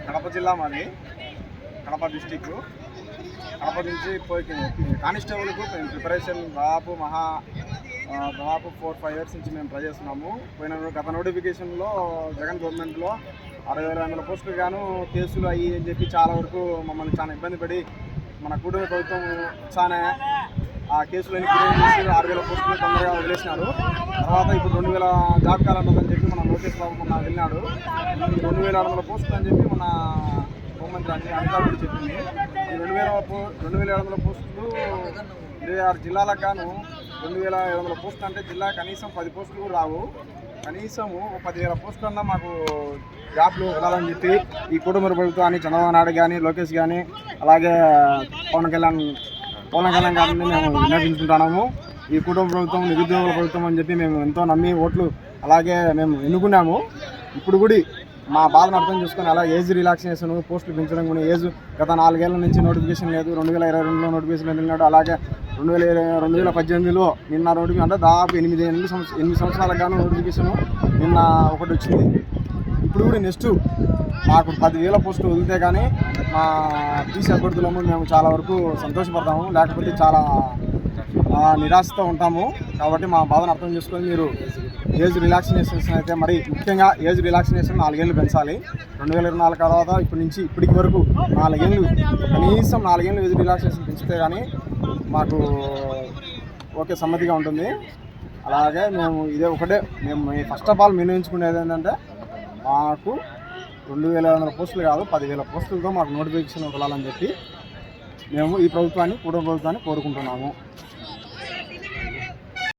కడప జిల్లా మాది, కడప డిస్టిక్. కడప నుంచి కానిస్టేబుల్కు మేము ప్రిపరేషన్ దాదాపు 4-5 ఇయర్స్ నుంచి మేము ట్రై చేస్తున్నాము. గత నోటిఫికేషన్లో జగన్ గవర్నమెంట్లో 60,500 పోస్టులు గాను కేసులు అయ్యి అని చెప్పి చాలా వరకు మమ్మల్ని చాలా ఇబ్బంది పడి మన కూటమి ప్రభుత్వం చాలా ఆ కేసులన్నీ క్లియర్ చేసి 6,000 పోస్టులు తొందరగా వదిలేసినారు. తర్వాత ఇప్పుడు 2,000 జాబ్ కాలం అని చెప్పి మన లోకేష్ బాబు మొన్న వెళ్ళినాడు. 2,600 పోస్టులు అని చెప్పి మన హోంమంత్రి అధికారులు చెప్పింది. ఈ 2,700 పోస్టులు 26 జిల్లాలకు గాను 2,700 పోస్టులు అంటే జిల్లా కనీసం 10 పోస్టులు కూడా రావు. కనీసము 10,000 పోస్టులు అన్నా మాకు జాబ్లు వదలాలని చెప్పి ఈ కుటుంబ ప్రభుత్వాన్ని చంద్రబాబు నాయుడు కానీ, లోకేష్ కానీ, అలాగే పవన్ కళ్యాణ్ గారిని మేము విన్నవించుకుంటున్నాము. ఈ కుటుంబ ప్రభుత్వం నిరుద్యోగుల ప్రభుత్వం అని చెప్పి మేము ఎంతో నమ్మి ఓట్లు అలాగే మేము ఎన్నుకున్నాము. ఇప్పుడు కూడా మా బాధను అర్థం చేసుకొని అలా ఏజ్ రిలాక్సేషన్ పోస్టులు పెంచడం కూడా ఏజ్ గత 4 ఏళ్ల నుంచి నోటిఫికేషన్ లేదు. 2022లో నోటిఫికేషన్ వెళ్ళినాడు. అలాగే 2018లో నిన్న నోటిఫికేషన్ అంటే దాదాపు 8 సంవత్సరాలకు గాను నోటిఫికేషన్ నిన్న ఒకటి వచ్చింది. ఇప్పుడు కూడా నెక్స్ట్ మాకు 10,000 పోస్టులు వదిలితే కానీ మా పీసీ అభ్యర్థులము మేము చాలా వరకు సంతోషపడతాము, లేకపోతే చాలా నిరాశతో ఉంటాము. కాబట్టి మా బాధను అర్థం చేసుకొని మీరు ఏజ్ రిలాక్సేషన్స్ అయితే మరి ముఖ్యంగా ఏజ్ రిలాక్సేషన్ 4 ఏళ్ళు పెంచాలి. 2024 తర్వాత ఇప్పటికి వరకు 4 ఏళ్ళు కనీసం 4 ఏళ్ళు ఏజ్ రిలాక్సేషన్ పెంచితే కానీ మాకు ఓకే సమ్మతిగా ఉంటుంది. అలాగే మేము మేము ఫస్ట్ ఆఫ్ ఆల్ నిర్ణయించుకునేది ఏంటంటే మాకు 2,700 పోస్టులు కాదు 10,000 పోస్టులతో మాకు నోటిఫికేషన్ వదలాలని చెప్పి మేము ఈ కుటుంబ ప్రభుత్వాన్ని కోరుకుంటున్నాము.